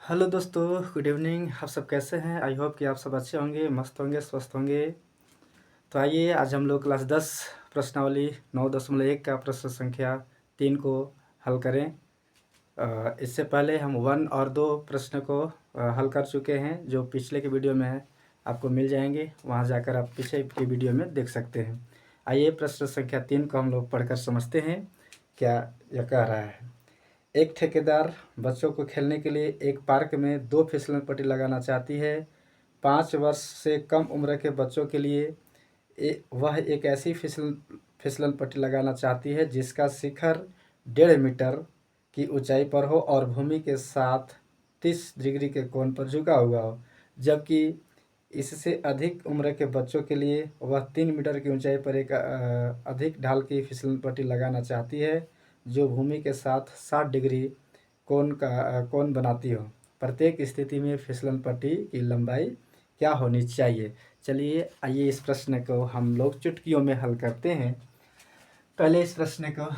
Hello दोस्तों, good evening. आप सब कैसे हैं? आई होप कि आप सब अच्छे होंगे, मस्त होंगे, स्वस्थ होंगे। तो आइए आज हम लोग क्लास 10 प्रश्नावली 9.1 का प्रश्न संख्या 3 को हल करें। इससे पहले हम 1 और 2 प्रश्न को हल कर चुके हैं, जो पिछले के वीडियो में है, आपको मिल जाएंगे। वहां जाकर आप पीछे की वीडियो में देख सकते हैं। आइए प्रश्न संख्या 3 को हम लोग पढ़कर समझते हैं क्या यह कह रहा है। एक ठेकेदार बच्चों को खेलने के लिए एक पार्क में 2 फिसलन पट्टी लगाना चाहती है। 5 वर्ष से कम उम्र के बच्चों के लिए वह एक ऐसी फिसलन पट्टी लगाना चाहती है जिसका शिखर 1.5 मीटर की ऊंचाई पर हो और भूमि के साथ 30 डिग्री के कोण पर झुका हुआ हो, जबकि इससे अधिक उम्र के बच्चों के लिए वह 3 मीटर की ऊंचाई पर एक अधिक ढाल की फिसलन पट्टी लगाना चाहती है जो भूमि के साथ 60 डिग्री कोण बनाती हो। प्रत्येक स्थिति में फिसलन पट्टी की लंबाई क्या होनी चाहिए? चलिए आइए इस प्रश्न को हम लोग चुटकियों में हल करते हैं। पहले इस प्रश्न को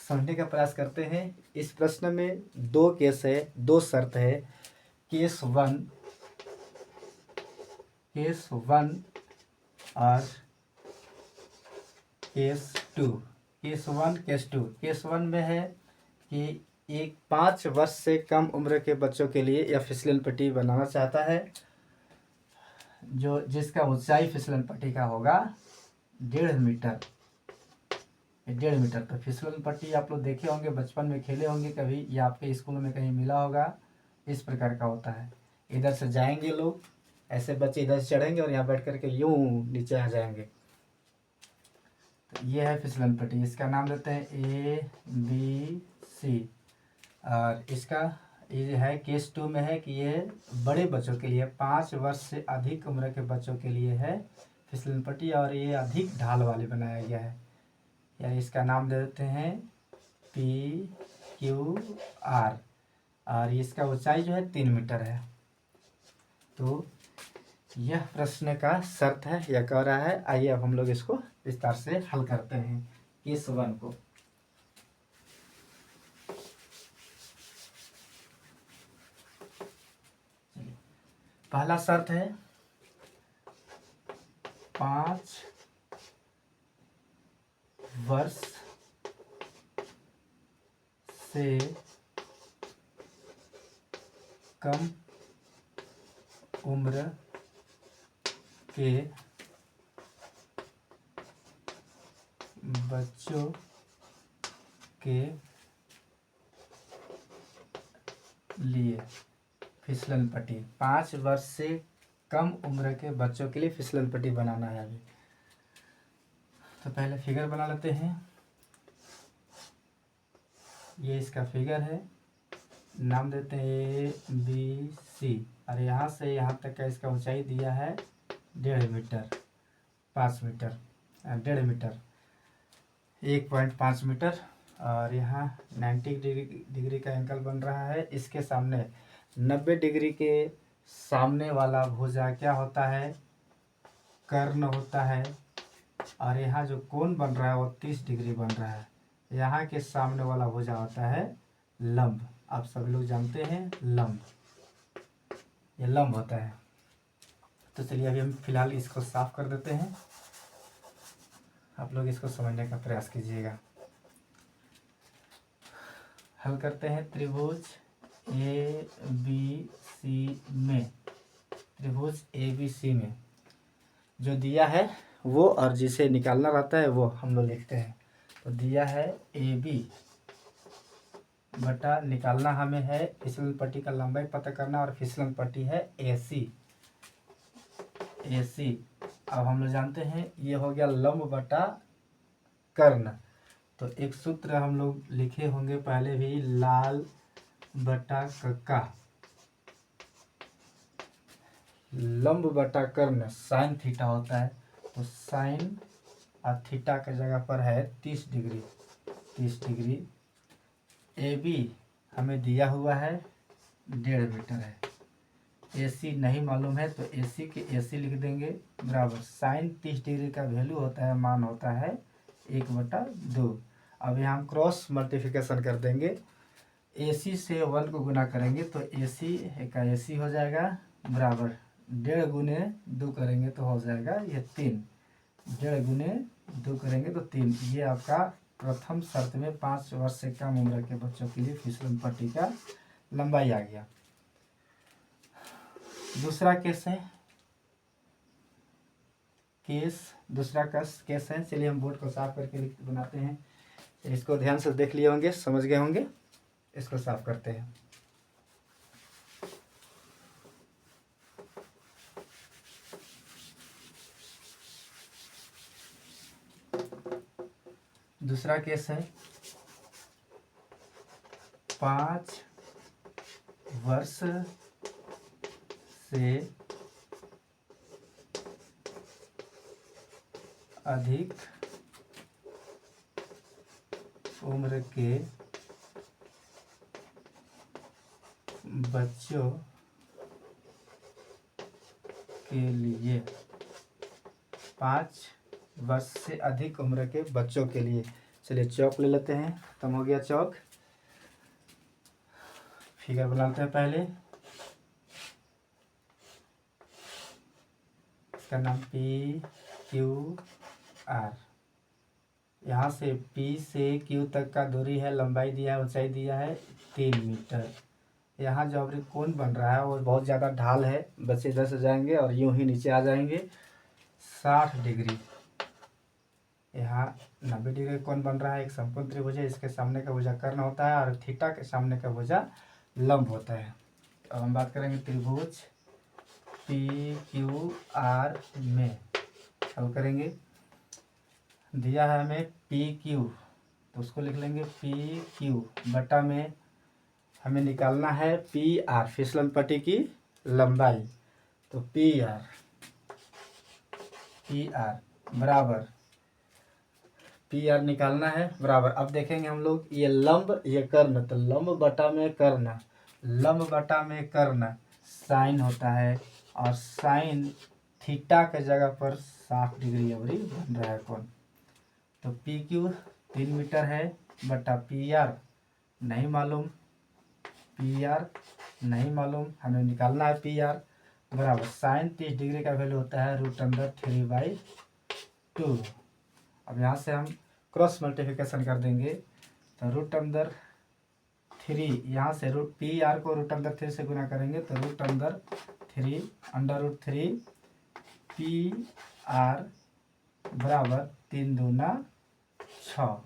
समझने का प्रयास करते हैं। इस प्रश्न में 2 केस है, 2 शर्त है। केस 1 और केस 2। Case 1 case 2। केस 1 में है कि एक 5 वर्ष से कम उम्र के बच्चों के लिए यह फिसलन पट्टी बनाना चाहता है, जो जिसका ऊंचाई फिसलन पट्टी का होगा 1.5 मीटर। 1.5 मीटर। तो फिसलन पट्टी आप लोग देखे होंगे, बचपन में खेले होंगे कभी, या आपके स्कूल में कहीं मिला होगा। इस प्रकार का होता है। इधर से जाएंगे लोग, ऐसे बच्चे इधर से चढ़ेंगे और यहाँ बैठ करके यूं नीचे आ जाएंगे। तो ये है फिसलन पट्टी। इसका नाम देते हैं ABC। और इसका ये है केस 2 में है कि ये बड़े बच्चों के लिए, 5 वर्ष से अधिक उम्र के बच्चों के लिए है फिसलन पट्टी, और ये अधिक ढाल वाले बनाया गया है। या इसका नाम दे देते हैं PQR। और इसका ऊंचाई जो है 3 मीटर है। तो यह प्रश्न का शर्त है, यह कह रहा है। आइए अब हम लोग इसको विस्तार से हल करते हैं केस 1 को। पहला शर्त है 5 वर्ष से कम उम्र के बच्चों के लिए फिसलन पट्टी। 5 वर्ष से कम उम्र के बच्चों के लिए फिसलन पट्टी बनाना है अभी। तो पहले फिगर बना लेते हैं। ये इसका फिगर है, नाम देते हैं ABC। और यहाँ से यहाँ तक का इसका ऊंचाई दिया है 1.5 मीटर, 5 मीटर, 1.5 मीटर, 1.5 मीटर। और यहाँ 90 डिग्री का एंगल बन रहा है। इसके सामने 90 डिग्री के सामने वाला भुजा क्या होता है? कर्ण होता है। और यहाँ जो कोण बन रहा है वो 30 डिग्री बन रहा है। यहाँ के सामने वाला भुजा होता है लंब। आप सभी लोग जानते हैं लंब, ये लंब होता है। तो चलिए अभी हम फिलहाल इसको साफ कर देते हैं। आप लोग इसको समझने का प्रयास कीजिएगा। हल करते हैं। त्रिभुज ABC में, त्रिभुज ABC में जो दिया है वो, और जिसे निकालना रहता है वो हम लोग लिखते हैं। तो दिया है AB बटा, निकालना हमें है फिसलन पट्टी का लंबाई पता करना, और फिसलन पट्टी है AC। अब हम लोग जानते हैं ये हो गया लंब बटा कर्ण। तो एक सूत्र हम लोग लिखे होंगे पहले भी, लाल बटा कक्का। लंब बटा कर्ण साइन थीटा होता है। तो साइन और थीटा के जगह पर है 30 डिग्री। 30 डिग्री। AB हमें दिया हुआ है 1.5 मीटर है। AC नहीं मालूम है तो AC के AC लिख देंगे, बराबर साइन 30 डिग्री का वैल्यू होता है, मान होता है 1/2। अब यहाँ हम क्रॉस मल्टीप्लिकेशन कर देंगे। AC से 1 को गुना करेंगे तो AC का AC हो जाएगा बराबर 1.5 गुने 2 करेंगे तो हो जाएगा ये 3। 1.5 गुने 2 करेंगे तो 3। ये आपका प्रथम शर्त में 5 वर्ष से कम उम्र के बच्चों के लिए फिसलन पट्टी का लंबाई आ गया। दूसरा केस है दूसरा केस है। चलिए हम बोर्ड को साफ करके बनाते हैं। इसको ध्यान से देख लिए होंगे, समझ गए होंगे। इसको साफ करते हैं। दूसरा केस है 5 वर्ष से अधिक उम्र के बच्चों के लिए 5 वर्ष से अधिक उम्र के बच्चों के लिए। चलिए चौक ले लेते हैं। खत्म हो गया चौक। फिगर बनाते हैं। पहले इसका नाम PQR। यहाँ से P से Q तक का दूरी है, लंबाई दिया है, ऊंचाई दिया है 3 मीटर। यहाँ जो अभी कोण बन रहा है वो बहुत ज़्यादा ढाल है। बच्चे इधर से जाएंगे और यूं ही नीचे आ जाएंगे 60 डिग्री। यहाँ 90 डिग्री कोण बन रहा है। एक संपूर्ण त्रिभुज है। इसके सामने का भुजा कर्ण होता है और थीटा के सामने का भुजा लंब होता है। अब हम बात करेंगे त्रिभुज PQR में। हल करेंगे। दिया है हमें PQ, तो उसको लिख लेंगे PQ बटा में हमें निकालना है PR, फिसलन पट्टी की लंबाई। तो PR बराबर PR निकालना है बराबर। अब देखेंगे हम लोग ये लंब ये कर्ण, तो लंब बटा में कर्ण, लंब बटा में कर्ण साइन होता है और साइन थीटा के जगह पर 60 डिग्री अवरी बन रहा है कोण। तो PQ 3 मीटर है बटा PR नहीं मालूम, हमें निकालना है PR बराबर साइन 30 डिग्री का वैल्यू होता है √3/2। अब यहाँ से हम क्रॉस मल्टीप्लिकेशन कर देंगे तो √3, यहाँ से PR को √3 से गुना करेंगे तो √3 PR बराबर 3 दूना 6।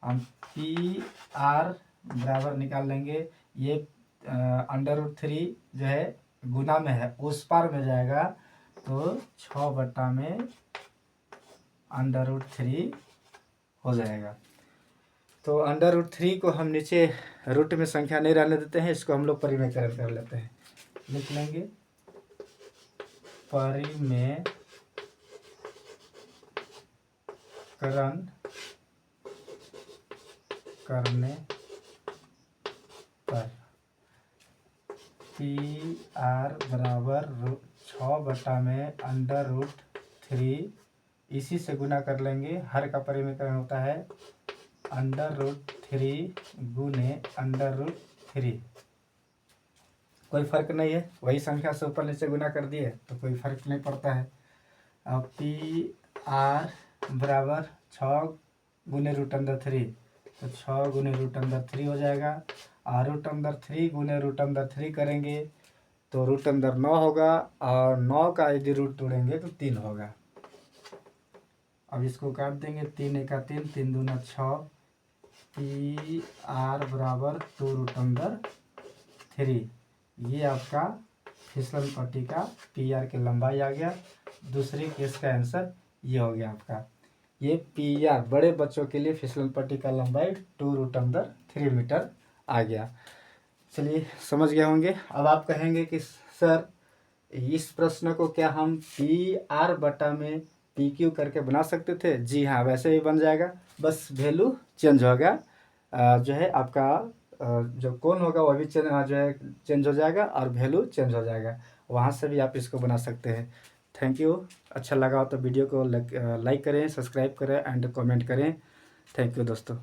हम PR बराबर निकाल लेंगे। ये √3 जो है गुना में है, उस पार में जाएगा तो 6 बटा में √3 हो जाएगा। तो √3 को हम नीचे रूट में संख्या नहीं रहने देते हैं, इसको हम लोग परिमेयकरण कर लेते हैं। लिख लेंगे परिमेयकरण करने पर PR बराबर 6 बटा में √3, इसी से गुना कर लेंगे। हर का परिमेयकरण होता है √3 गुने √3। कोई फर्क नहीं है, वही संख्या से ऊपर नीचे गुना कर दिए तो कोई फर्क नहीं पड़ता है। अब PR बराबर 6 गुने √3, तो 6 गुने √3 हो जाएगा। और √3 गुने √3 करेंगे तो √9 होगा और 9 का यदि रूट तोड़ेंगे तो 3 होगा। अब इसको काट देंगे। 3 एका 3, 3 दूना 6। PR बराबर 2√3। ये आपका फिसलन पट्टी का PR की लंबाई आ गया। दूसरी केस का आंसर ये हो गया आपका। ये PR बड़े बच्चों के लिए फिसलन पट्टी का लंबाई 2√3 मीटर आ गया। चलिए समझ गए होंगे। अब आप कहेंगे कि सर इस प्रश्न को क्या हम PR बटा में PQ करके बना सकते थे? जी हाँ, वैसे ही बन जाएगा, बस वैल्यू चेंज होगा। जो है आपका जो कोण होगा वह भी जो है चेंज हो जाएगा और वैल्यू चेंज हो जाएगा। वहाँ से भी आप इसको बना सकते हैं। Thank you. अच्छा लगा हो तो वीडियो को लाइक करें, सब्सक्राइब करें एंड कमेंट करें। थैंक यू दोस्तों।